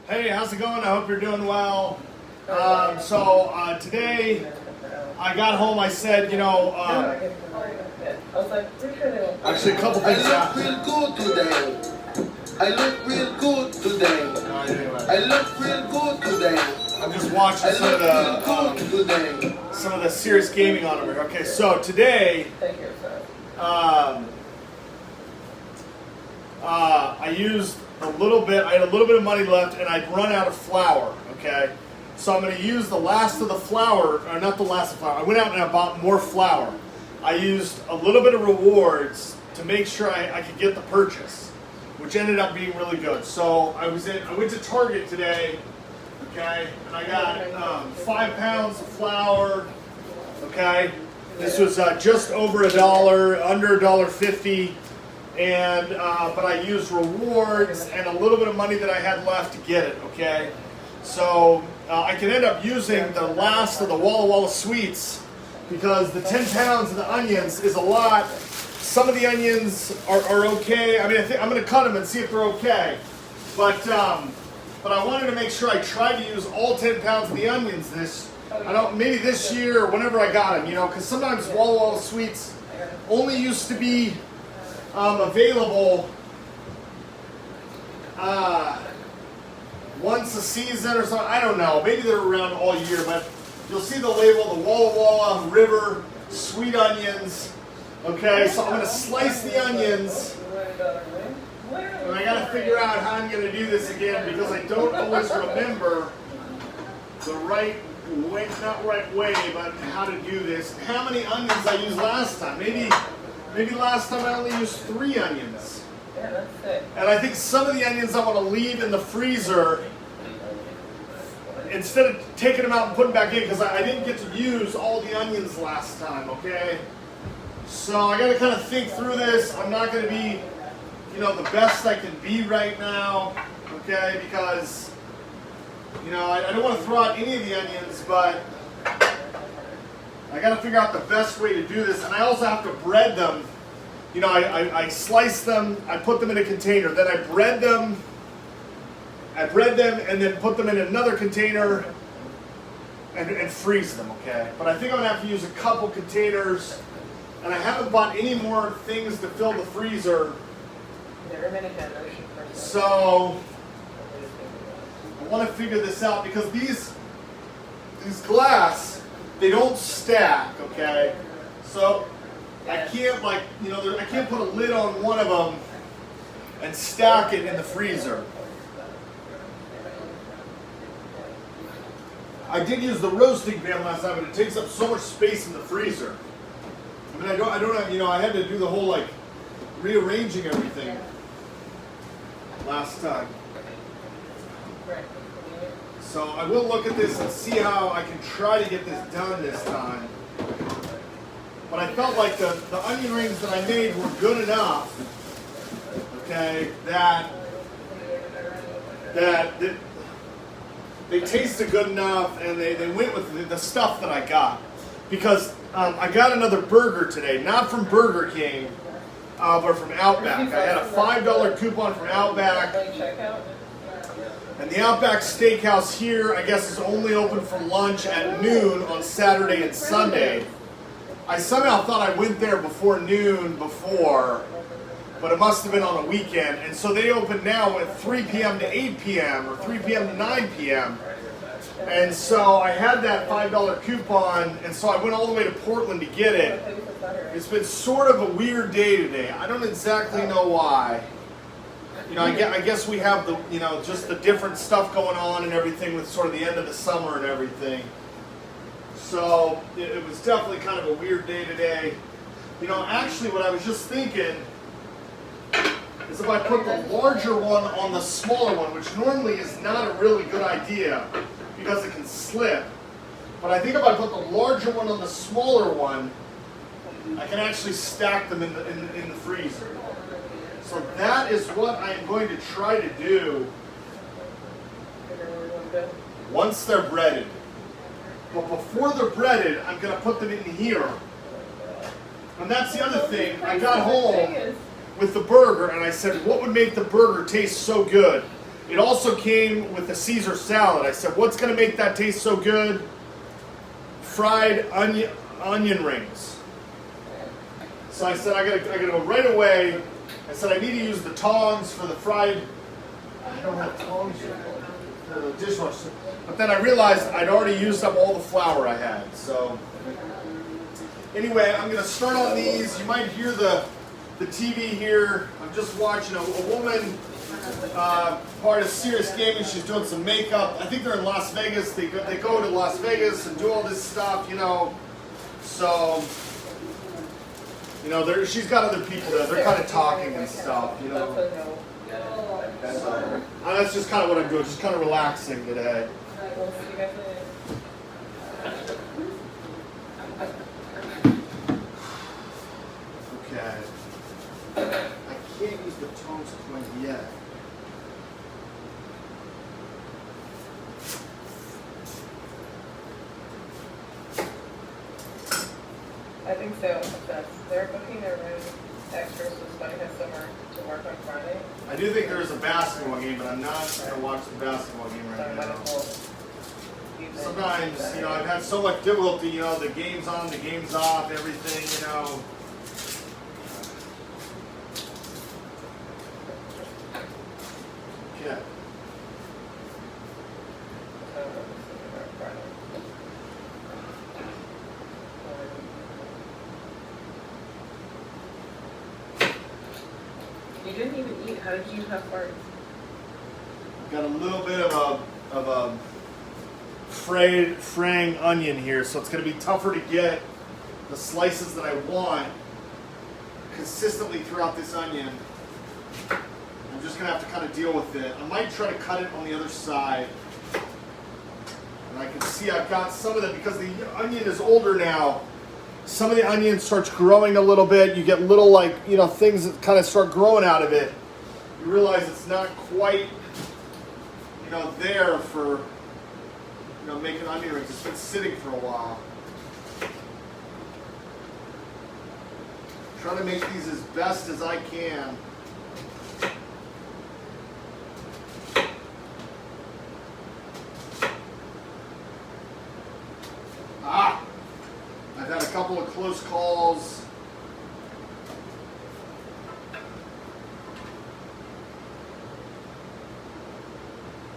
Hey, how's it going? I hope you're doing well. Today I got home. I said, actually a couple things I look real good today. I look real good today. I look real good today. I'm just watching some of the serious gaming on over here. Okay, so today I used a little bit. I had a little bit of money left, and I'd run out of flour. Okay, so I'm going to use the last of the flour, or not the last of the flour. I went out and I bought more flour. I used a little bit of rewards to make sure I could get the purchase, which ended up being really good. So I went to Target today. Okay, and I got 5 pounds of flour. Okay, this was just over $1, under $1.50. And but I used rewards and a little bit of money that I had left to get it. Okay, so I can end up using the last of the Walla Walla sweets because the 10 pounds of the onions is a lot. Some of the onions are okay. I mean, I think I'm going to cut them and see if they're okay. But I wanted to make sure I tried to use all 10 pounds of the onions maybe this year or whenever I got them. Because sometimes Walla Walla sweets only used to be available once a season or something. I don't know. Maybe they're around all year, but you'll see the label, the Walla Walla River Sweet Onions. Okay, so I'm going to slice the onions, and I got to figure out how I'm going to do this again because I don't always remember the right way, not right way, but how to do this. How many onions I used last time? Maybe last time I only used 3 onions. Yeah, that's it. And I think some of the onions I want to leave in the freezer instead of taking them out and putting back in because I didn't get to use all the onions last time, okay? So I got to kind of think through this. I'm not going to be, the best I can be right now, okay? Because, I don't want to throw out any of the onions, but I got to figure out the best way to do this, and I also have to bread them. I slice them, I put them in a container, then I bread them, and then put them in another container and freeze them, okay? But I think I'm going to have to use a couple containers, and I haven't bought any more things to fill the freezer. So I want to figure this out because these glass, they don't stack, okay? So I can't I can't put a lid on one of them and stack it in the freezer. I did use the roasting pan last time, but it takes up so much space in the freezer. I mean, I don't have, I had to do the whole rearranging everything last time. So I will look at this and see how I can try to get this done this time. But I felt like the onion rings that I made were good enough, okay, that they tasted good enough and they went with the stuff that I got. Because I got another burger today, not from Burger King, but from Outback. I had a $5 coupon from Outback. And the Outback Steakhouse here, I guess, is only open for lunch at noon on Saturday and Sunday. I somehow thought I went there before noon before, but it must have been on a weekend. And so they open now at 3 p.m. to 8 p.m. or 3 p.m. to 9 p.m. And so I had that $5 coupon, and so I went all the way to Portland to get it. It's been sort of a weird day today. I don't exactly know why. I guess we have the, just the different stuff going on and everything with sort of the end of the summer and everything. So it was definitely kind of a weird day today. Actually what I was just thinking is if I put the larger one on the smaller one, which normally is not a really good idea because it can slip. But I think if I put the larger one on the smaller one, I can actually stack them in the freezer. So that is what I am going to try to do once they're breaded. But before they're breaded, I'm going to put them in here. And that's the other thing. I got home with the burger and I said, what would make the burger taste so good? It also came with a Caesar salad. I said, what's going to make that taste so good? Fried onion rings. So I said, I gotta go right away. I said, I need to use the tongs for the fried. I don't have tongs for the dishwasher. But then I realized I'd already used up all the flour I had. So anyway, I'm gonna start on these. You might hear the TV here. I'm just watching a woman, part of Serious Gaming. She's doing some makeup. I think they're in Las Vegas. They go to Las Vegas and do all this stuff, you know. So, you know, she's got other people there. They're kind of talking and stuff, you know. So, that's just kind of what I'm doing. Just kind of relaxing today. Okay. I can't use the tongs quite yet. I think so. They're booking their room extra, so Spike has somewhere to work on Friday. I do think there's a basketball game, but I'm not going to watch the basketball game So right might now. as well Sometimes, you know, I've had so much difficulty, you know, the game's on, the game's off, everything, you know. Okay. You didn't even eat. How did you have farts? Got a little bit of a fraying onion here, so it's going to be tougher to get the slices that I want consistently throughout this onion. I'm just going to have to kind of deal with it. I might try to cut it on the other side. And I can see I've got some of it, because the onion is older now, some of the onion starts growing a little bit. You get little, like, you know, things that kind of start growing out of it. You realize it's not quite, you know, there for, you know, making onion rings. It's been sitting for a while. Trying to make these as best as I can. I've had a couple of close calls.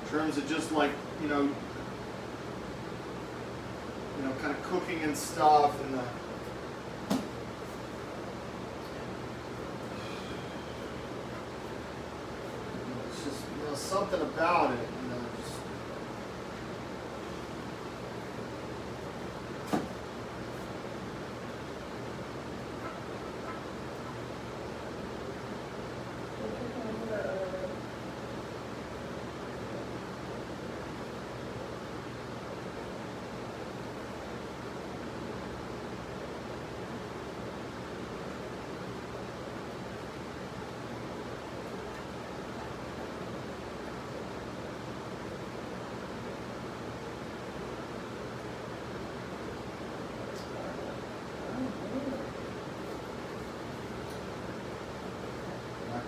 In terms of just, like, you know, kind of cooking and stuff, and it's just, you know, something about it, you know, just.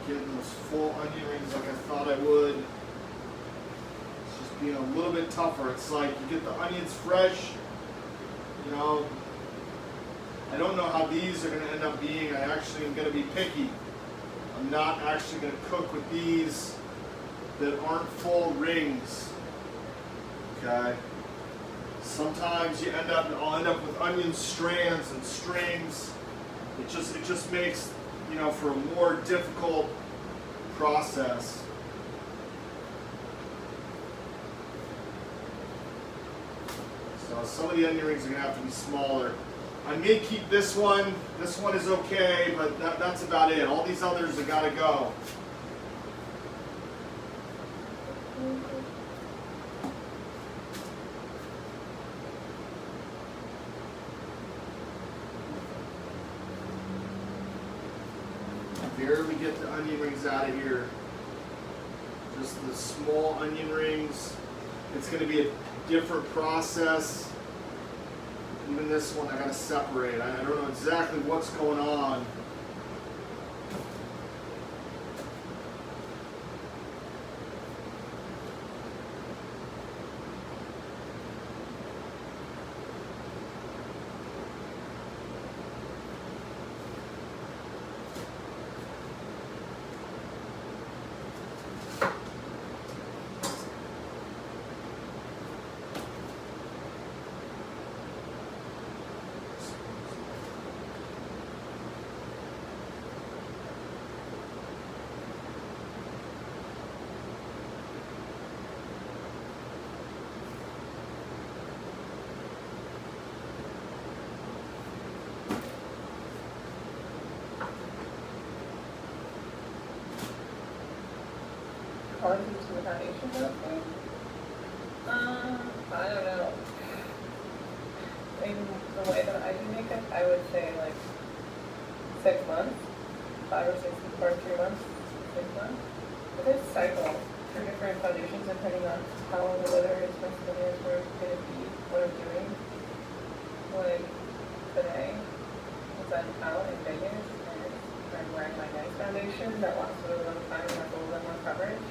Getting those full onion rings like I thought I would. It's just being a little bit tougher. It's like you get the onions fresh, you know. I don't know how these are going to end up being. I actually am going to be picky. I'm not actually going to cook with these that aren't full rings. Okay. Sometimes I'll end up with onion strands and strings. It just makes, you know, for a more difficult process. So some of the onion rings are going to have to be smaller. I may keep this one. This one is okay, but that's about it. All these others have got to go. Barely get the onion rings out of here. Just the small onion rings. It's going to be a different process. Even this one I got to separate. I don't know exactly what's going on. quality to the foundation mostly. I don't know. In the way that I do makeup, I would say like 6 months, 5 or 6 or 3 months, 6 months. But I cycle through different foundations depending on how the weather is, my skin is, where it's going to be, what I'm doing. Like today, because I'm out in Vegas and I'm wearing my nice foundation that lasts a really long time and has a little bit more coverage.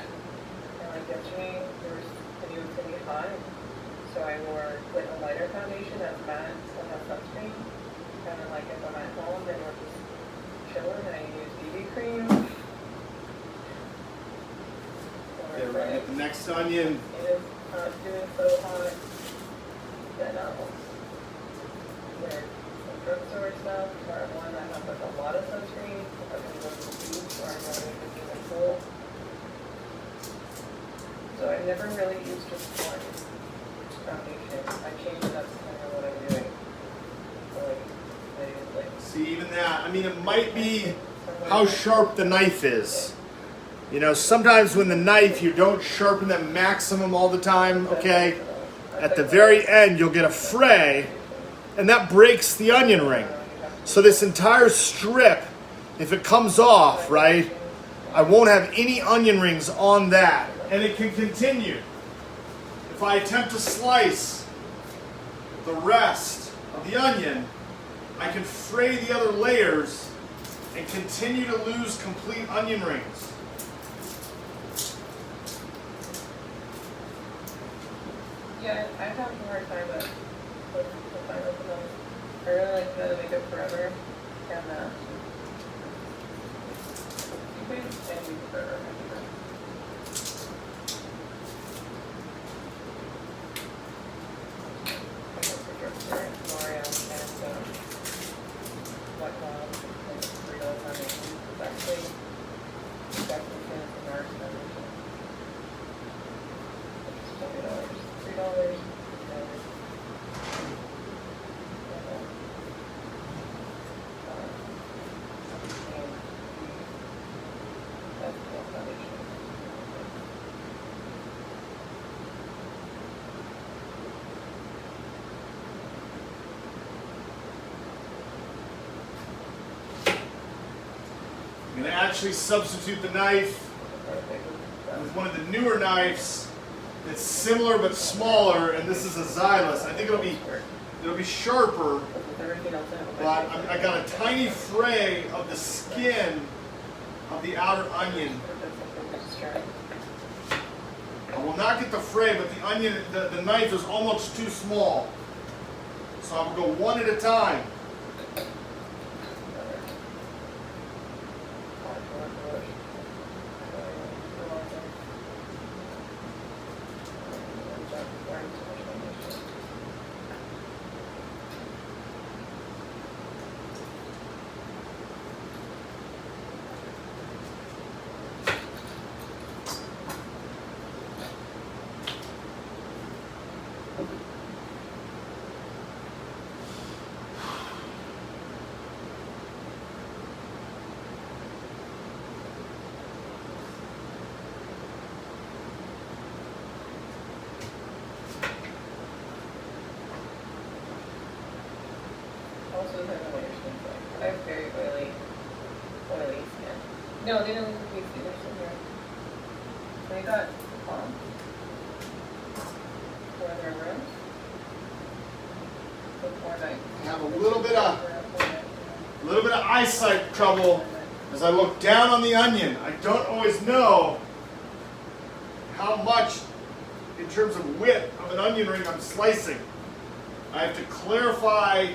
And like yesterday, it was going to be hot, so I wore like a lighter foundation that's matte and has sunscreen. And then like if I'm at home, then we're just chilling and I use BB cream. Yeah, right at the next onion. It is not doing so hot. Then I'll wear some drugstore stuff, or one that has like a lot of sunscreen. If I'm going to go to the beach or I'm going to be in the pool. So I never really used just one foundation. I change it up depending on what I'm doing. So like, I use like. See, even that, I mean, it might be how sharp the knife is. You know, sometimes when the knife, you don't sharpen it maximum all the time, okay? At the very end, you'll get a fray, and that breaks the onion ring. So this entire strip, if it comes off, right, I won't have any onion rings on that. And it can continue. If I attempt to slice the rest of the onion, I can fray the other layers and continue to lose complete onion rings. Yeah, I have a hard time with final films. I really like the makeup forever and you can and you prefer. I'm going to actually substitute the knife with one of the newer knives that's similar but smaller, and this is a Xylus. I think it'll be sharper, but I got a tiny fray of the skin of the outer onion. I will not get the fray, but the onion, the knife is almost too small. So I'm going to go one at a time. Also depends on what your skin's like. I have very oily skin. No, they don't look like these either, so here. They got for their rooms. Before night. I have a little bit of eyesight trouble as I look down on the onion. I don't always know how much in terms of width of an onion ring I'm slicing. I have to clarify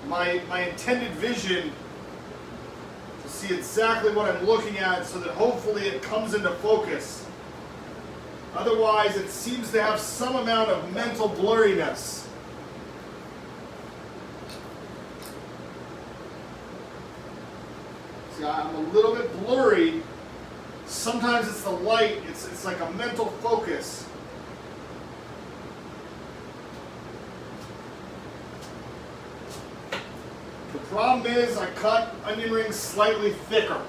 my intended vision to see exactly what I'm looking at so that hopefully it comes into focus. Otherwise, it seems to have some amount of mental blurriness. See, I'm a little bit blurry. Sometimes it's the light, it's like a mental focus. The problem is I cut onion rings slightly thicker.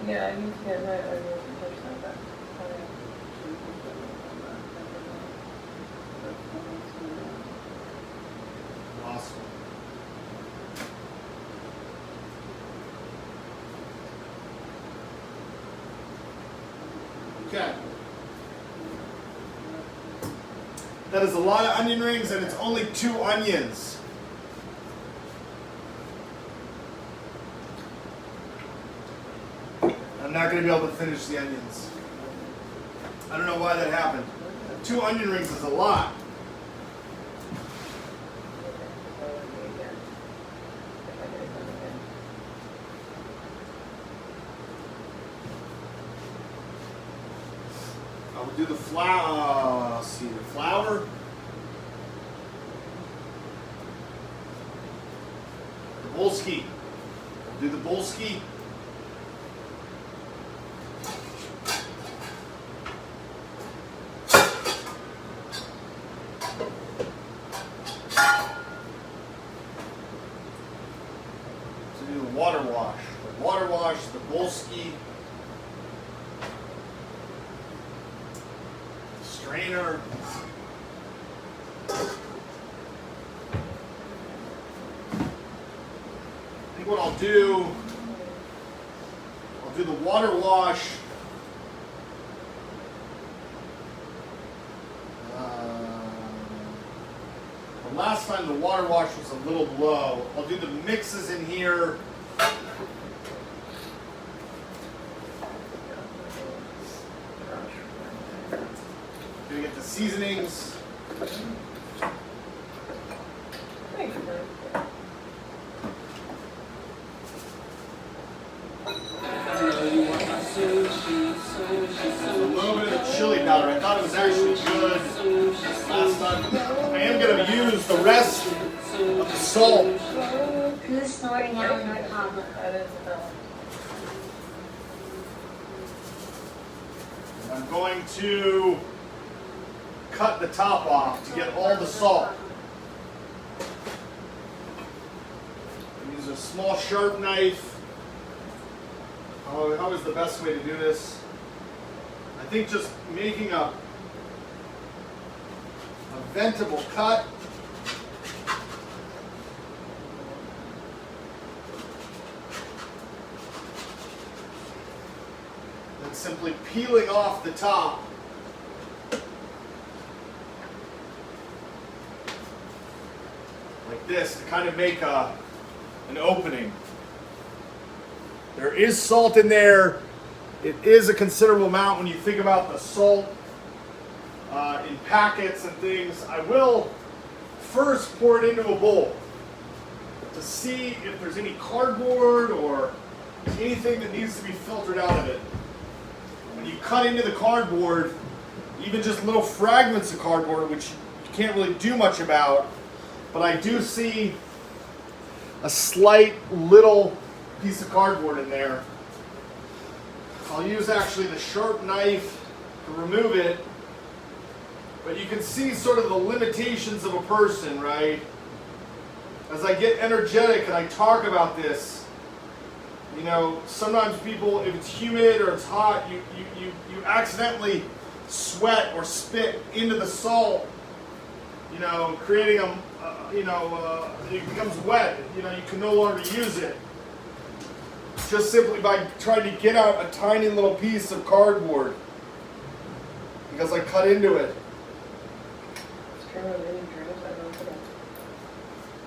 Yeah, I need to get my onions and touch that back. Awesome. Okay. That is a lot of onion rings, and it's only 2 onions. I'm not going to be able to finish the onions. I don't know why that happened. 2 onion rings is a lot. I will do the flour. Let's see, the flour. The bolski. We'll do the bolski. To do the water wash. The water wash, the bolski. Strainer. I think what I'll do the water wash. The last time the water wash was a little low. I'll do the mixes in here. Gonna get the seasonings. Thanks, man. A little bit of chili powder. I thought it was actually good last time. I am going to use the rest of the salt. Who's snorting out in our cobbler? That is, I'm going to cut the top off to get all the salt. Use a small sharp knife. How is the best way to do this? I think just making a ventable cut. Then simply peeling off the top. Like this to kind of make an opening. There is salt in there. It is a considerable amount when you think about the salt in packets and things. I will first pour it into a bowl to see if there's any cardboard or anything that needs to be filtered out of it. When you cut into the cardboard, even just little fragments of cardboard, which you can't really do much about, but I do see a slight little piece of cardboard in there. I'll use actually the sharp knife to remove it, but you can see sort of the limitations of a person, right? As I get energetic and I talk about this, you know, sometimes people, if it's humid or it's hot, you accidentally sweat or spit into the salt, you know, creating it becomes wet, you know, you can no longer use it. Just simply by trying to get out a tiny little piece of cardboard because I cut into it.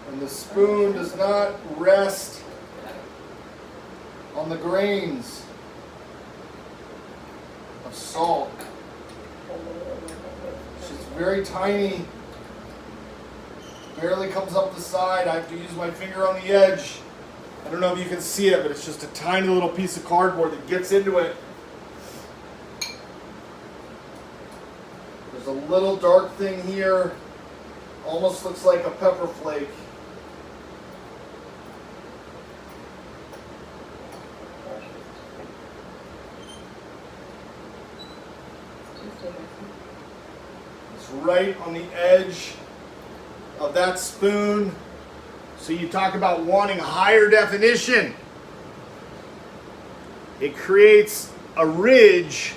And the spoon does not rest on the grains of salt. It's just very tiny. Barely comes up the side. I have to use my finger on the edge. I don't know if you can see it, but it's just a tiny little piece of cardboard that gets into it. There's a little dark thing here. Almost looks like a pepper flake. It's right on the edge of that spoon. So you talk about wanting higher definition. it creates a ridge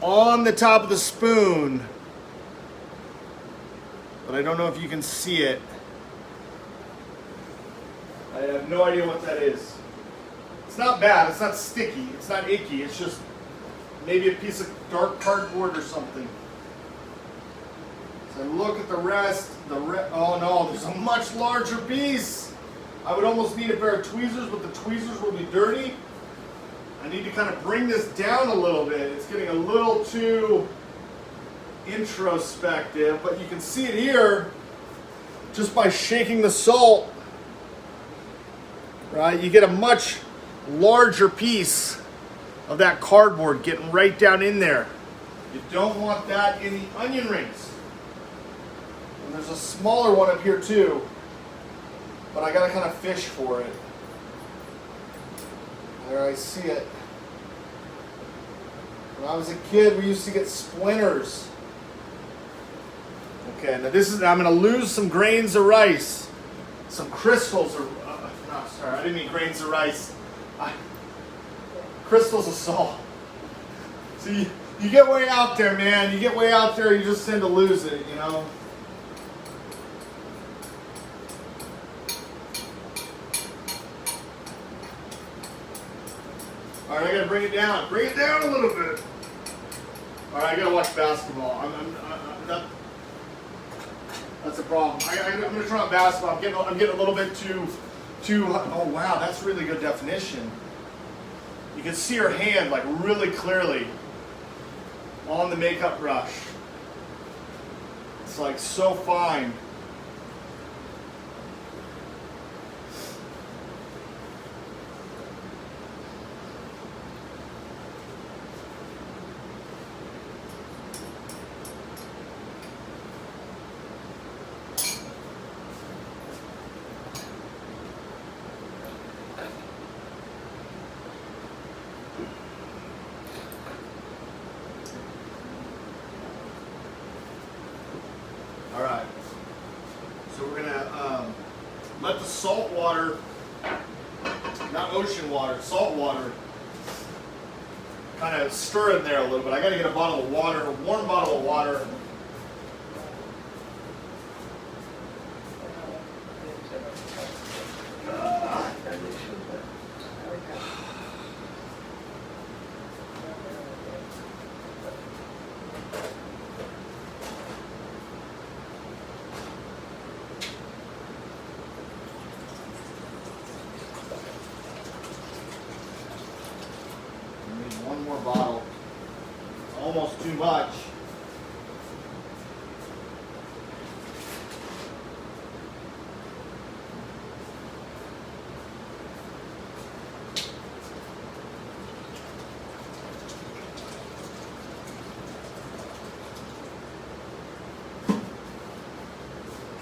on the top of the spoon, but I don't know if you can see it. I have no idea what that is. It's not bad, it's not sticky, it's not icky, it's just maybe a piece of dark cardboard or something. So look at the rest, oh no, there's a much larger piece. I would almost need a pair of tweezers, but the tweezers will be dirty. I need to kind of bring this down a little bit. It's getting a little too introspective, but you can see it here just by shaking the salt. Right? You get a much larger piece of that cardboard getting right down in there. You don't want that in the onion rings. And there's a smaller one up here too, but I gotta kind of fish for it. There, I see it. When I was a kid, we used to get splinters. Okay, now this is, I'm gonna lose some grains of rice. Some crystals of, no, sorry, I didn't mean grains of rice. Crystals of salt. So you get way out there, man. You get way out there, you just tend to lose it, you know. All right, I gotta bring it down. Bring it down a little bit. All right, I gotta watch basketball. That's a problem. I'm gonna turn on basketball. I'm getting a little bit too. Oh wow, that's really good definition. You can see her hand like really clearly on the makeup brush. It's like so fine. All right, so we're gonna let the salt water, not ocean water, salt water, kind of stir in there a little bit. I gotta get a bottle of water, a warm bottle of water. One more bottle. It's almost too much.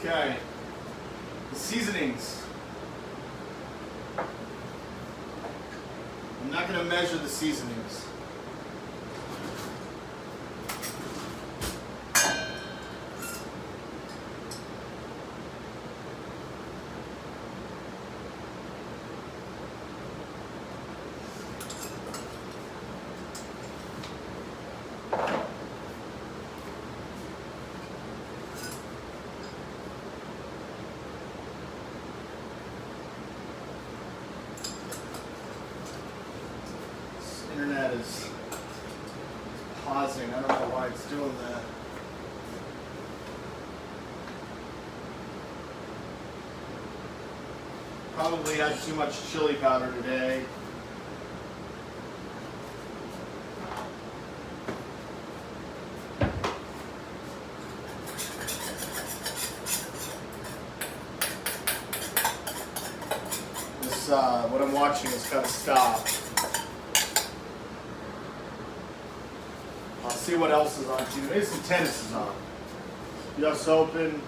Okay. The seasonings. I'm not going to measure the seasonings. Internet is pausing. I don't know why it's doing that. Probably had too much chili powder today. This, what I'm watching is kind of stop. I'll see what else is on too. Maybe some tennis is on. US Open.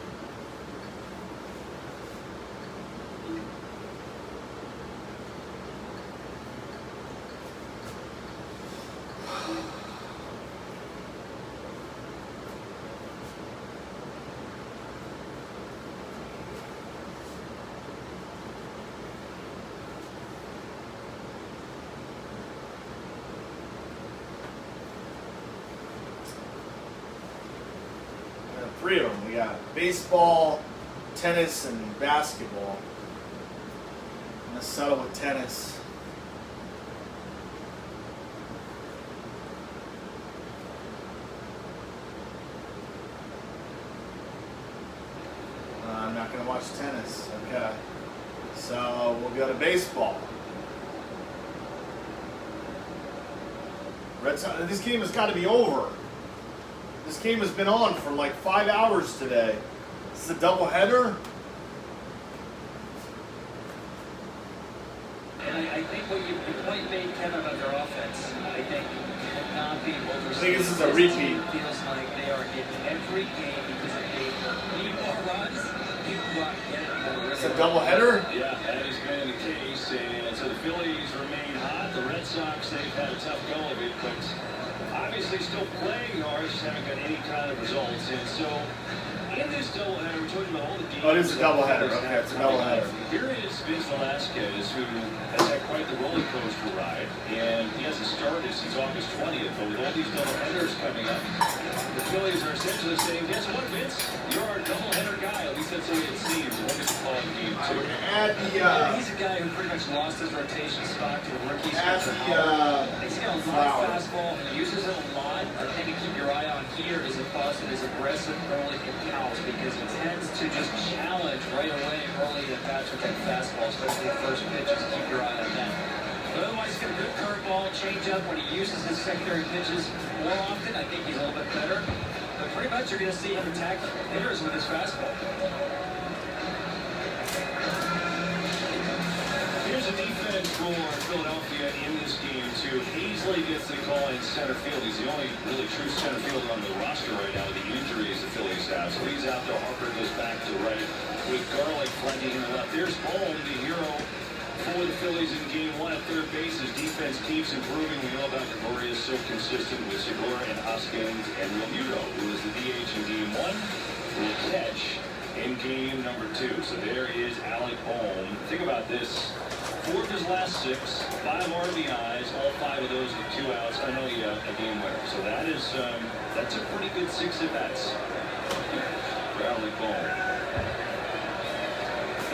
got baseball, tennis, and basketball. I'm gonna settle with tennis. I'm not gonna watch tennis. Okay, so we'll go to baseball. Red Sox. This game has got to be over. This game has been on for like 5 hours today. This is a doubleheader. And I think what you point made, Kevin, about their offense, I think not being over. I think this is a repeat. Feels like they are in every game because they need more runs. You go out and get it more. It's a doubleheader. Yeah, that has been the case. And so the Phillies remain hot. The Red Sox, they've had a tough go of it, but obviously still playing hard, just haven't got any kind of results. And so in this doubleheader, we're talking about all the games. Oh, it is a doubleheader. Okay, it's a doubleheader. Here is Vince Velasquez, who has had quite the roller coaster ride, and he hasn't started since August 20th. But with all these doubleheaders coming up, the Phillies are essentially saying, "Guess what, Vince? You're our doubleheader guy." At least that's the way it seems. What is called game I'm two? gonna add the. He's a guy who pretty much lost his rotation spot to a rookie. Add Spencer the. Howard. He's got a lot Flower. of fastball and he uses it a lot. The thing to keep your eye on here is if Boston is aggressive early in counts because he tends to just challenge right away early in bats with that fastball, especially the first pitches. Keep your eye on that. But otherwise, he's got a good curveball, changeup. When he uses his secondary pitches more often, I think he's a little bit better. But pretty much you're going to see him attack hitters with his fastball. Here's a defense for Philadelphia in this game, too. Hazley gets the call in center field. He's the only really true center fielder on the roster right now with the injuries the Phillies have. So he's out there. Harper goes back to right with Garlick flanking in the left. There's Bohm, the hero for the Phillies in game one at third base. His defense keeps improving. We know about Cabrera is so consistent with Segura and Hoskins, and Romuto, who was the DH in game one, will catch in game number two. So there is Alec Bohm. Think about this. 4 of his last 6, 5 RBIs, all 5 of those with 2 outs. I know he a game winner. So that is that's a pretty good 6 at bats for Alec Bohm.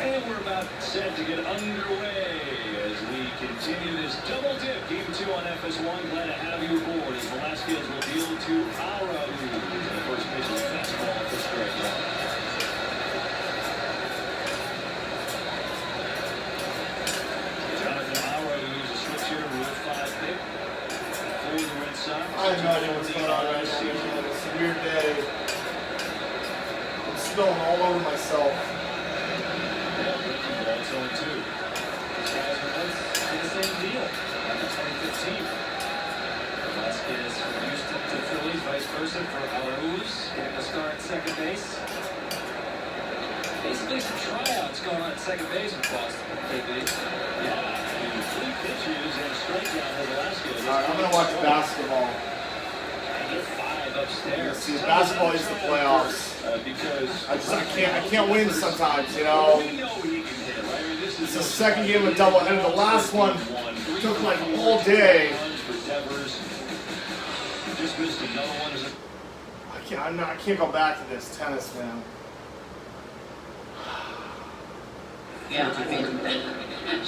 And we're about set to get underway as we continue this double dip. Game 2 on FS1. Glad to have you aboard as Velasquez will deal to Arauz. And the first pitch is a fastball for strike one. I have no idea what's going on right now. It's a weird day. I'm spilling all over myself. That's only 2. These guys are both the same deal. Back in 2015. Velasquez from Houston to Phillies, vice versa for Arauz. Getting a start at second base. Basically some tryouts going on at second base with Boston. Yeah. 3 pitches and strikeout for Velasquez. All right, I'm gonna watch basketball. And get 5 upstairs. See, basketball is the playoffs. Because I can't win sometimes, you know. we know he can hit, right? I mean, this is It's the second game of doubleheader. The last one took like all day. Just missed another one. I can't go back to this tennis, man. Yeah, I mean,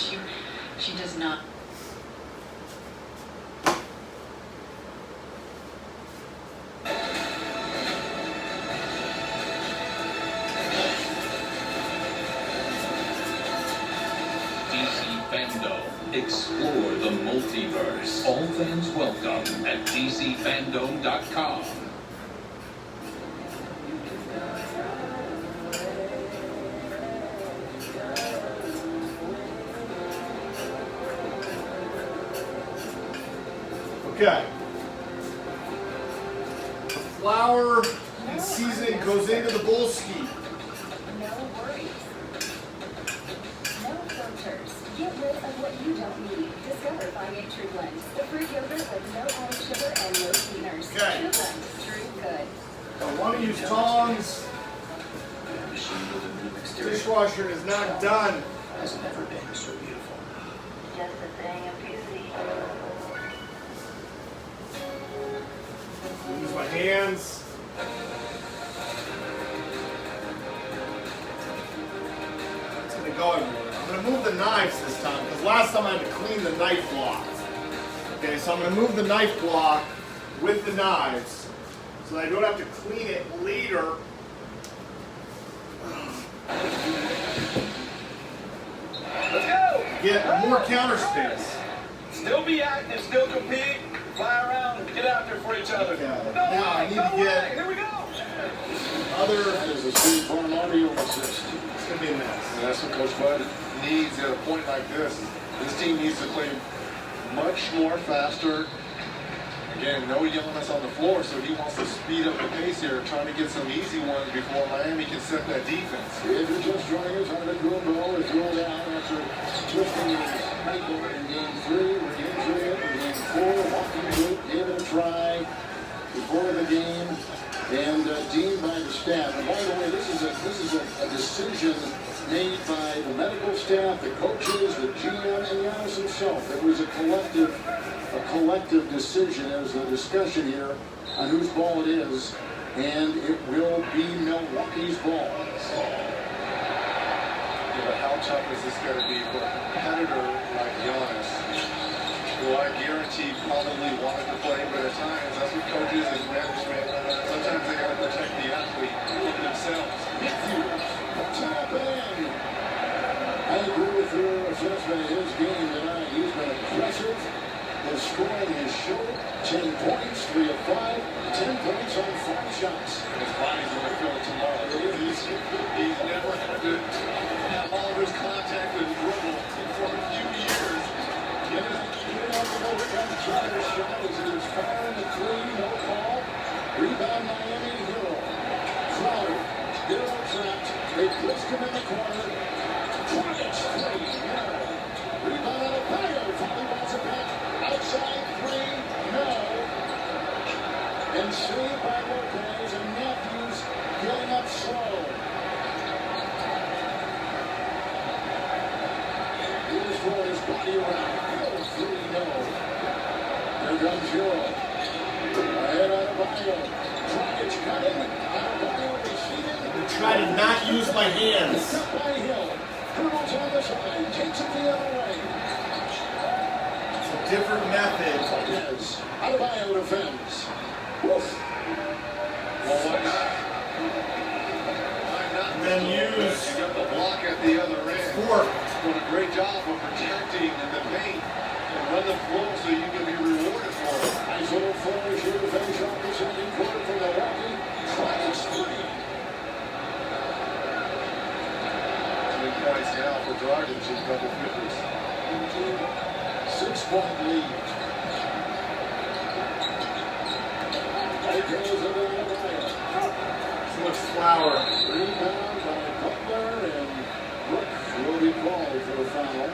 she does not. DC Fando. Explore the multiverse. All fans welcome at DCFandom.com. Okay. The flour and seasoning goes into the bolski. No worries. No filters. Get rid of what you don't need. Discover 5-8 True Blend. The fruit yogurt with no added sugar and no sweeteners. Okay. True Blend. True good. I want to use tongs. Dishwasher is not done. Has never been so beautiful. Just a thing of beauty. Use my hands. doesn't go everywhere. I'm going to move the knives this time because last time I had to clean the knife block. Okay, so I'm going to move the knife block with the knives so that I don't have to clean it later. Let's go! Get more counter space. Still be active, still compete, fly around, and get out there for each other. Okay. No Now I way, need no to get way. Here we go! other. There's a Steve Farm audio assist. It's going to be a mess. And that's what Coach Bud needs at a point like this. This team needs to play much more faster. Again, no Giannis on the floor, so he wants to speed up the pace here, trying to get some easy ones before Miami can set that defense. If you're just joining us, Arvid Grunwald is ruled out after twisting his ankle in Game 3. Re-injured it in Game 4. Walking boot, gave it a try before the game, and deemed by the staff. And by the way, this is a decision made by the medical staff, the coaches, the GM, and Giannis himself. It was a collective decision. There was a discussion here on whose ball it is, and it will be Milwaukee's ball. Yeah, but how tough is this going to be for a competitor like Giannis, who I guarantee probably wanted to play, but at times that's what coaches and management, sometimes they got to protect the athlete from themselves. I agree with your assessment of his game tonight. He's been aggressive. His scoring is short. 10 points, 3 of 5, 10 points on 5 shots. His body's going to feel it tomorrow. He's never had to have all of his contact and dribble for a few years. Rebound Miami Hill. Crowder. Hill trapped. They pushed him in the corner. Dragic 3. Rebound out of Bayo. Finally wants it back. Outside 3. No. And saved by Lopez, and Matthews getting up slow. Here's for his body around. Hill 3. No. Here comes Hill. Ahead out of Bayo. Dragic cutting. Out of Bayo receiving. Try to not use my hands. Picked up by Hill. Hurdles on the side. Takes it the other way. It's a different method. Yes. Adebayo defends. Woof. Well, why not? Why not? And then use You got the block at the other end. fork. Doing a great job of protecting in the paint and run the flow so you can be rewarded for it. Nice little flourish here to finish off the second quarter for Milwaukee. Dragic 3. 2 points now for Dragic in double figures. 6-point lead. There goes Adebayo. Too much flour. Rebound by Butler, and Brooks will be called for the foul.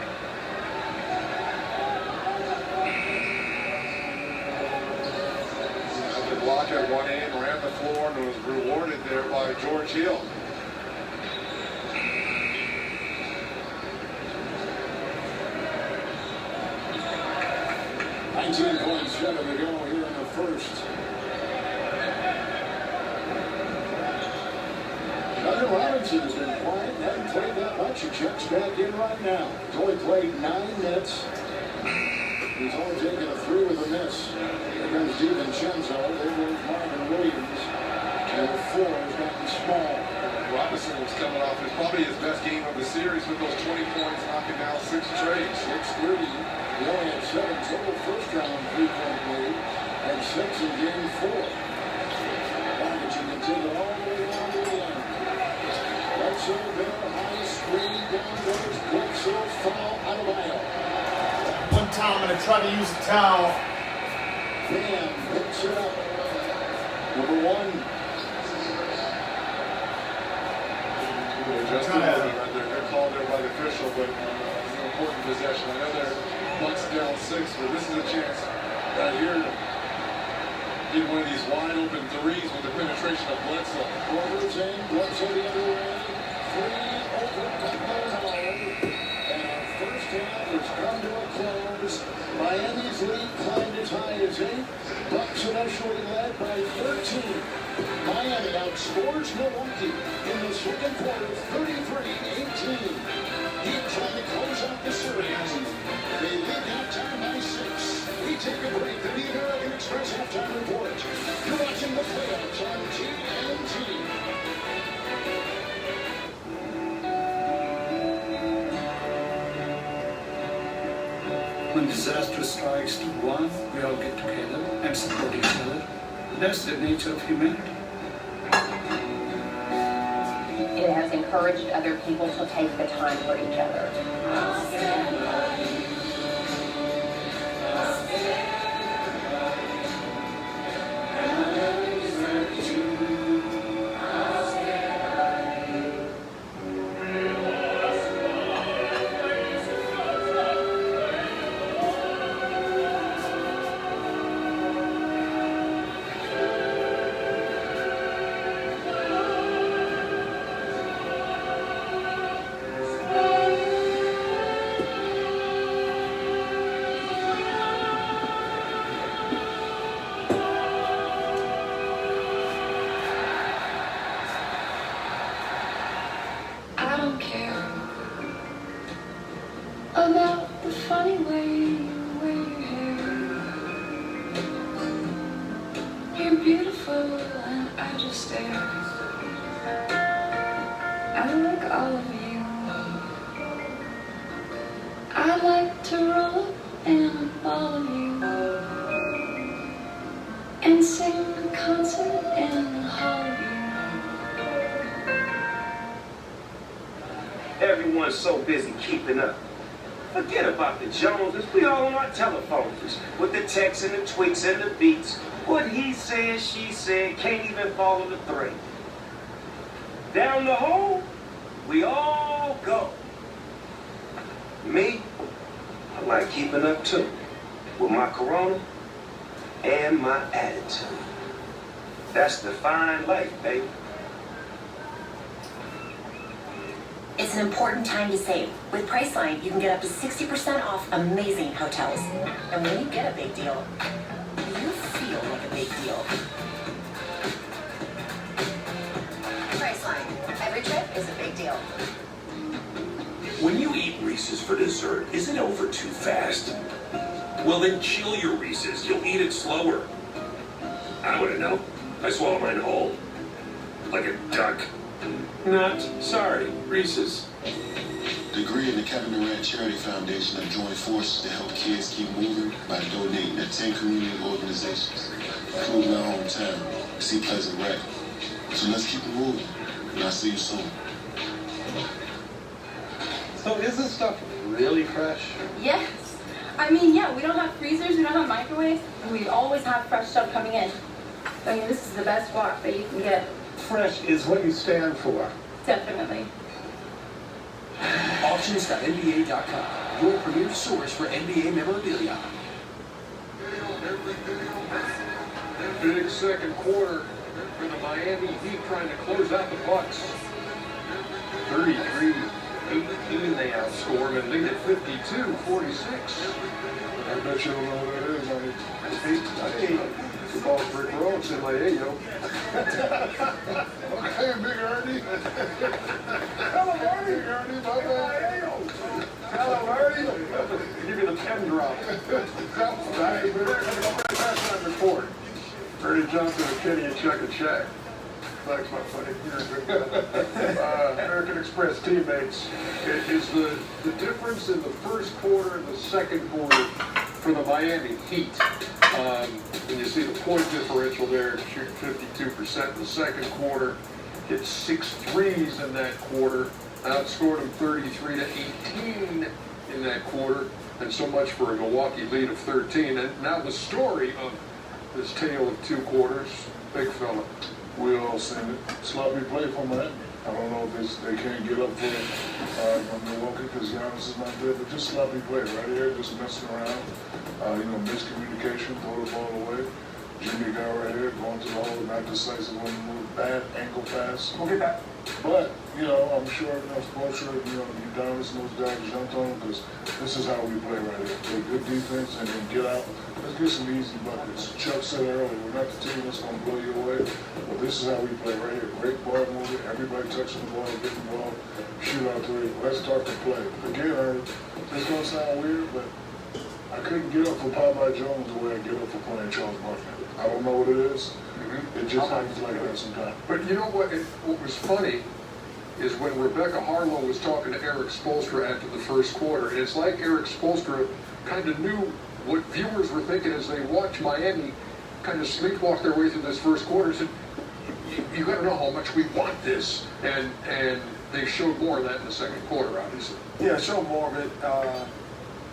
The block at one end, ran the floor, and was rewarded there by George Hill. .7 to go here in the first. Doug Robinson has been quiet, hasn't played that much. He checks back in right now. He's only played 9 minutes. He's only taken a 3 with a miss. Here comes DiVincenzo. There goes Marvin Williams. And the floor has gotten small. Robinson was coming off probably his best game of the series with those 20 points, knocking down 6 straight. 6-3. He only had 7 total first-round 3-point lead and 6 in Game 4. But you can take it all the way down to the end. Bledsoe there, high screen, down goes Bledsoe, foul, Adebayo. One time I'm going to try to use a towel. Bam picks it up. Number 1. They're called there by the official, but it's an important possession. I know they're once down 6, but this is a chance right here to get one of these wide open threes with the penetration of Bledsoe. Corners in, Bledsoe the other way. 3 over Butler. And our first half has come to a close. Miami's lead climbed as high as 8. Bucks initially led by 13. Miami outscores Milwaukee in the second quarter, 33-18. When disaster strikes one, we all get together and support each other. That's the nature of humanity. It has encouraged other people to take the time for each other. I don't care about the funny way you wear your hair. You're beautiful and I just stare. I like all of you. I like to roll up in a ball of you and sing a concert in the hall of you. Everyone's so busy keeping up. Forget about the Joneses. We all on our telephones with the texts and the tweets and the beats. What he said, she said, can't even follow the thread. Down the hole, we all go. Me, I like keeping up too, with my corona and my attitude. That's the fine life, baby. It's an important time to save. With Priceline, you can get up to 60% off amazing hotels. And when you get a big deal, you feel like a big deal. Priceline. Every trip is a big deal. When you eat Reese's for dessert, is it over too fast? Well, then chill your Reese's. You'll eat it slower. I wouldn't know. I swallow mine whole. Like a duck. Not sorry, Reese's. Degree and the Kevin Durant Charity Foundation have joined forces to help kids keep moving by donating to 10 community organizations, including our hometown, See Pleasant Rec. So let's keep it moving, and I'll see you soon. So is this stuff really fresh? Yes. I mean, yeah, we don't have freezers, we don't have microwaves. We always have fresh stuff coming in. I mean, this is the best guac that you can get. Fresh is what you stand for. Definitely. Auctions.nba.com, your premier source for NBA memorabilia. Big second quarter for the Miami Heat trying to close out the Bucks. 33-18 they outscore them and lead at 52-46. I bet you don't know what that is, honey. The ball's Rick Ross in my yo. Okay, Big Ernie. Hello, Ernie. Big Ernie, my bad. Hello, Ernie. Give you the pen drop. Halftime report. Ernie Johnson and Kenny and Chuck and Shaq. Thanks, my buddy. American Express teammates. Is the difference in the first quarter and the second quarter for the Miami Heat? And you see the point differential there, shoot 52% in the second quarter, hit 6 threes in that quarter, outscored them 33-18 in that quarter, and so much for a Milwaukee lead of 13. And now the story of this tale of 2 quarters, big fella. We all seen it. Sloppy play for Miami. I don't know if they can't get up for it from Milwaukee because Giannis is not there, but just sloppy play right here, just messing around. Miscommunication, throw the ball away. Jimmy guy right here going to the hole, not decisive on the move, bad ankle pass. Okay, back. But, I'm sure, Spoelstra, Udonis and those guys jumped on him because this is how we play right here. Play good defense and then get out. Let's get some easy buckets. Chuck said earlier, we're not the team that's going to blow you away, but this is how we play right here. Great ball movement, everybody touching the ball, getting the ball, shoot out three. Let's start to play. Again, it's going to sound weird, but I couldn't get up for Popeye Jones the way I get up for playing Charles Barkley. I don't know what it is. It just happens like that sometimes. But you know what? What was funny is when Rebecca Harlow was talking to Eric Spoelstra after the first quarter, and it's like Eric Spoelstra kind of knew what viewers were thinking as they watched Miami kind of sleepwalk their way through this first quarter. Said, you got to know how much we want this, and they showed more of that in the second quarter, obviously. Yeah, showed more of it.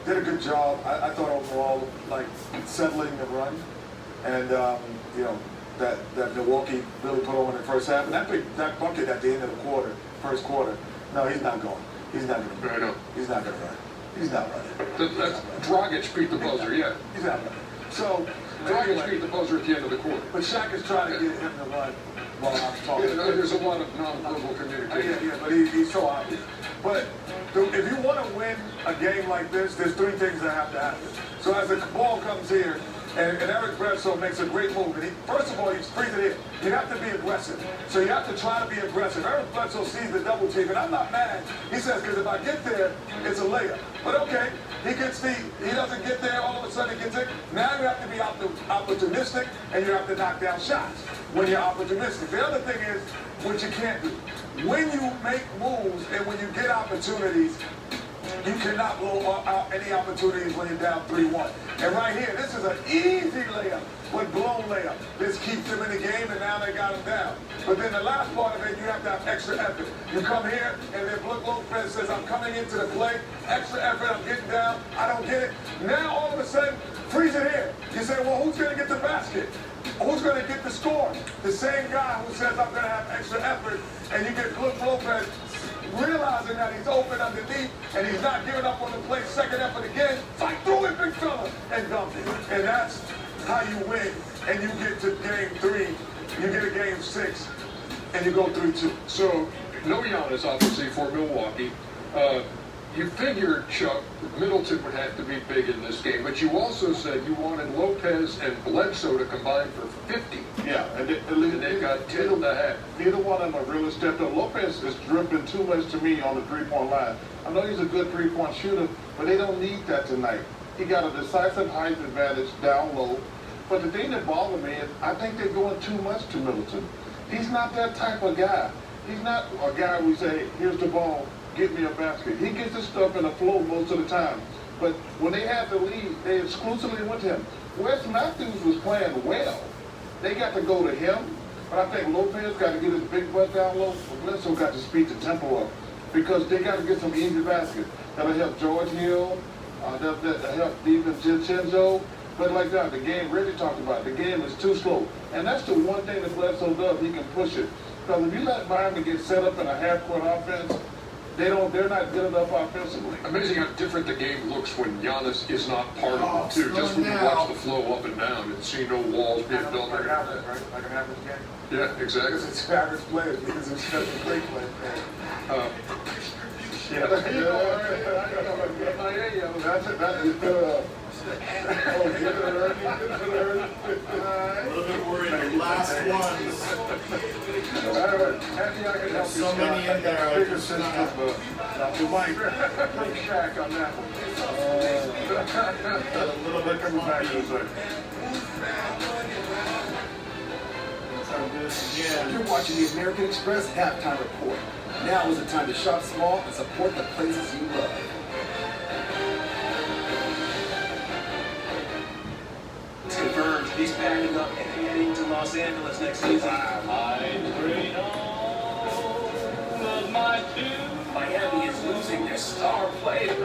Did a good job. I thought overall, like settling the run, and you know that Milwaukee really put on in the first half, and that bucket at the end of the first quarter. No, he's not going. He's not going to. I know. He's not going to run. He's not running. That's Dragic beat the buzzer, yeah. He's not running. So Dragic beat the buzzer at the end of the quarter. But Shaq is trying to get him to run while I'm talking. Yeah, there's a lot of non-verbal communication. Yeah, but he's so obvious. But if you want to win a game like this, there's three things that have to happen. So as the ball comes here, and Eric Bledsoe makes a great move, and first of all, he's free to hit. You have to be aggressive. So you have to try to be aggressive. Eric Bledsoe sees the double team, and I'm not mad. He says, because if I get there, it's a layup. But okay, he doesn't get there, all of a sudden he gets it. Now you have to be opportunistic, and you have to knock down shots when you're opportunistic. The other thing is, what you can't do. When you make moves and when you get opportunities, you cannot blow out any opportunities when you're down 3-1. And right here, this is an easy layup, but blown layup. This keeps them in the game, and now they got them down. But then the last part of it, you have to have extra effort. You come here, and then Lopez says, I'm coming into the play, extra effort, I'm getting down, I don't get it. Now, all of a sudden, freeze it here. You say, well, who's going to get the basket? Who's going to get the score? The same guy who says, I'm going to have extra effort, and you get Lopez realizing that he's open underneath and he's not giving up on the play, second effort again, fight through it, big fella, and dump it. And that's how you win. And you get to game 3, you get a game 6, and you go 3-2. So, no Giannis, obviously, for Milwaukee. You figured, Chuck, Middleton would have to be big in this game, but you also said you wanted Lopez and Bledsoe to combine for 50. Yeah, and they got 10 and a half. Neither one of them are really stepped up. Lopez is dripping too much to me on the three-point line. I know he's a good three-point shooter, but they don't need that tonight. He got a decisive height advantage down low. But the thing that bothered me is I think they're going too much to Middleton. He's not that type of guy. He's not a guy who say, here's the ball, get me a basket. He gets his stuff in the flow most of the time. But when they had the lead, they exclusively went to him. Wes Matthews was playing well. They got to go to him. But I think Lopez got to get his big butt down low. But Bledsoe got to speed the tempo up. Because they got to get some easy baskets. That'll help George Hill. That'll help even Vincenzo. But like that, the game Reggie talked about, the game is too slow. And that's the one thing that Bledsoe does. He can push it. Because if you let Miami get set up in a half-court offense, they're not good enough offensively. Amazing how different the game looks when Giannis is not part of it, too. Just when you watch the flow up and down and see no walls being built. Like an average, right? Like an average game? Yeah, exactly. Because it's average players, because it's such a great player. That's it. That is good. A little bit worried. Last ones. So many in there. I just said you might take Shaq on that one. A little bit coming back to it. You're watching the American Express halftime report. Now is the time to shop small and support the places you love. It's confirmed he's packing up and heading to Los Angeles next season. Miami is losing their star player.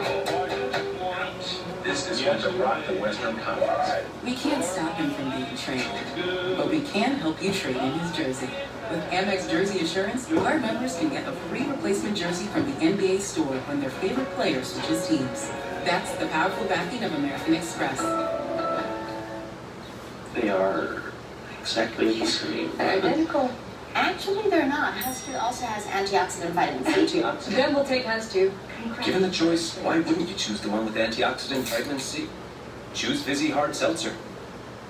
This is going to rock the Western Conference. We can't stop him from being traded, but we can help you trade in his jersey. With Amex Jersey Assurance, our members can get a free replacement jersey from the NBA store when their favorite player switches teams. That's the powerful backing of American Express. They are exactly the same. Identical. Actually, they're not. Hester also has antioxidant vitamin C. Then we'll take Hers too. Given the choice, why wouldn't you choose the one with antioxidant vitamin C? Choose Vizzy Hard Seltzer.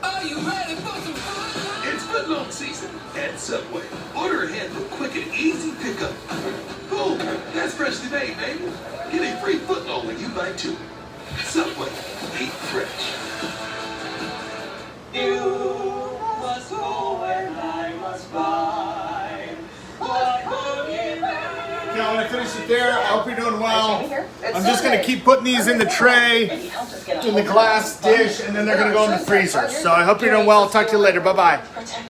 Are you ready for some fun? It's footlong season at Subway. Order ahead for quick and easy pickup. Boom! That's freshly made, baby. Get a free footlong when you buy 2. Subway. Eat fresh. You must go and I must buy. What will you Yeah, I want to finish finish it there. I hope you're doing well. I'm just going to keep putting these in the tray, in the glass dish, and then they're going to go in the freezer. So I hope you're doing well. I'll talk to you later. Bye-bye.